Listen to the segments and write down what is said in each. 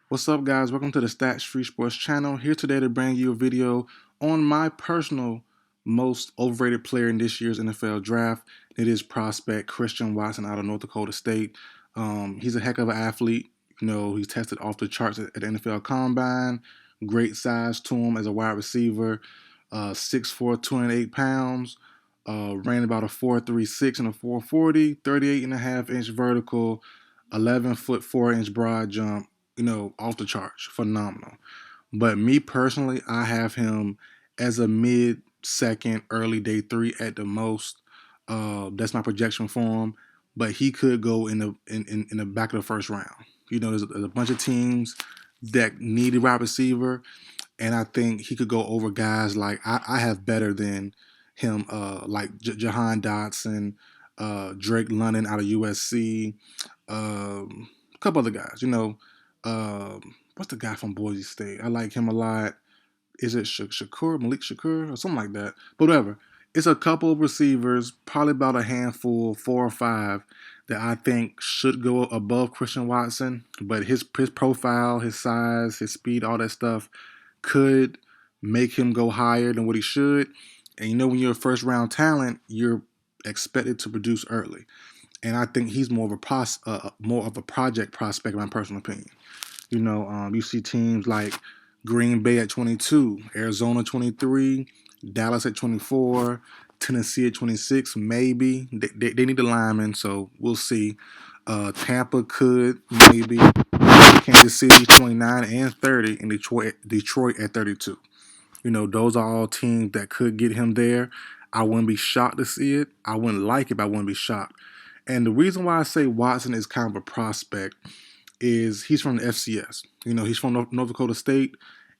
What's up, guys? Welcome to the Stats Free Sports channel. Here today to bring you a video on my personal most overrated player in this year's NFL draft. It is prospect Christian Watson out of North Dakota State. He's a heck of an athlete. He's tested off the charts at the NFL Combine. Great size to him as a wide receiver. 6'4", 208 pounds. Ran about a 4.36 and a 4.40, 38.5-inch vertical, 11-foot 4-inch broad jump. Off the charts, phenomenal. But me personally, I have him as a mid second, early day three at the most. That's my projection for him. But he could go in the back of the first round. There's a bunch of teams that need a wide receiver, and I think he could go over guys like I have better than him, like Jahan Dotson, Drake London out of USC, a couple other guys. What's the guy from Boise State? I like him a lot. Is it Malik Shakur, or something like that? But whatever. It's a couple of receivers, probably about a handful, 4 or 5, that I think should go above Christian Watson. But his profile, his size, his speed, all that stuff could make him go higher than what he should. And when you're a first round talent, you're expected to produce early. And I think he's more of a project prospect, in my personal opinion. You see teams like Green Bay at 22, Arizona 23, Dallas at 24, Tennessee at 26, maybe. They need a lineman, so we'll see. Tampa could, maybe. Kansas City 29 and 30, and Detroit at 32. Those are all teams that could get him there. I wouldn't be shocked to see it. I wouldn't like it, but I wouldn't be shocked. And the reason why I say Watson is kind of a prospect is he's from the FCS. He's from North Dakota State,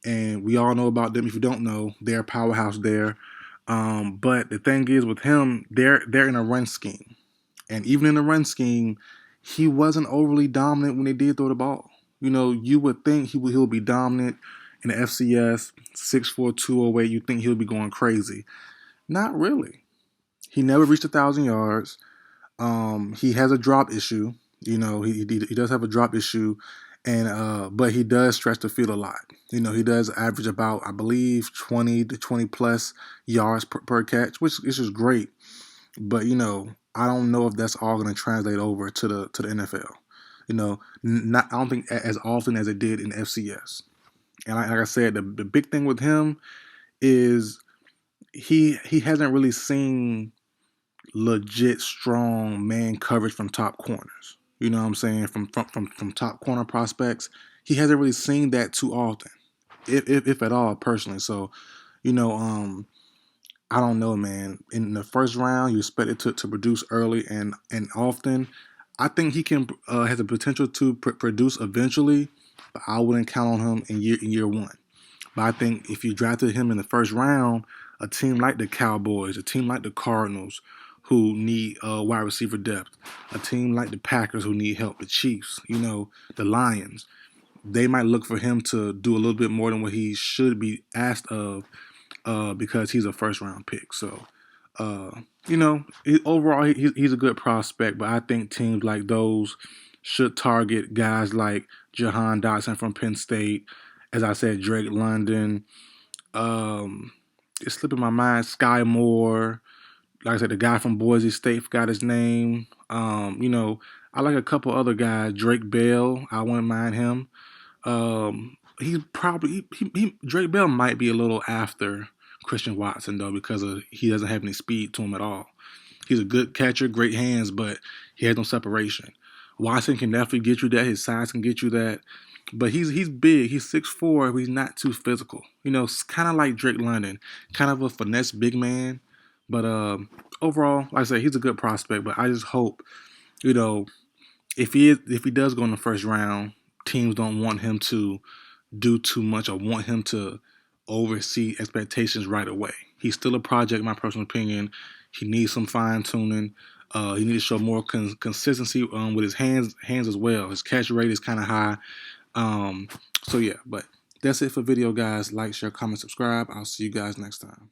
and we all know about them. If you don't know, they're a powerhouse there. But the thing is with him, they're in a run scheme. And even in the run scheme, he wasn't overly dominant when they did throw the ball. You would think he'll be dominant in the FCS, 6'4", 208. You think he'll be going crazy. Not really. He never reached 1,000 yards. He has a drop issue. He does have a drop issue, and but he does stretch the field a lot. He does average about, I believe, 20 to 20 plus yards per catch, which is just great. But I don't know if that's all going to translate over to the NFL. I don't think as often as it did in FCS. And like I said, the big thing with him is he hasn't really seen legit strong man coverage from top corners. You know what I'm saying? From top corner prospects, he hasn't really seen that too often, if at all, personally. So, you know, um, I don't know, man. In the first round, you expect it to produce early and often. I think he can has the potential to produce eventually, but I wouldn't count on him in year one. But I think if you drafted him in the first round, a team like the Cowboys, a team like the Cardinals, who need wide receiver depth, a team like the Packers who need help, the Chiefs, the Lions, they might look for him to do a little bit more than what he should be asked of because he's a first round pick. So, uh, overall, he's a good prospect, but I think teams like those should target guys like Jahan Dotson from Penn State, as I said, Drake London. Um, it's slipping my mind. Sky Moore, like I said, the guy from Boise State, forgot his name. I like a couple other guys. Drake Bell, I wouldn't mind him. He's probably Drake Bell might be a little after Christian Watson though because he doesn't have any speed to him at all. He's a good catcher, great hands, but he has no separation. Watson can definitely get you that. His size can get you that. But he's big. He's 6'4", but he's not too physical. It's kind of like Drake London, kind of a finesse big man. But overall, like I said, he's a good prospect. But I just hope, you know, if he does go in the first round, teams don't want him to do too much or want him to oversee expectations right away. He's still a project, in my personal opinion. He needs some fine tuning. He needs to show more consistency with his hands as well. His catch rate is kind of high. Um, so yeah, but that's it for video, guys. Like, share, comment, subscribe. I'll see you guys next time.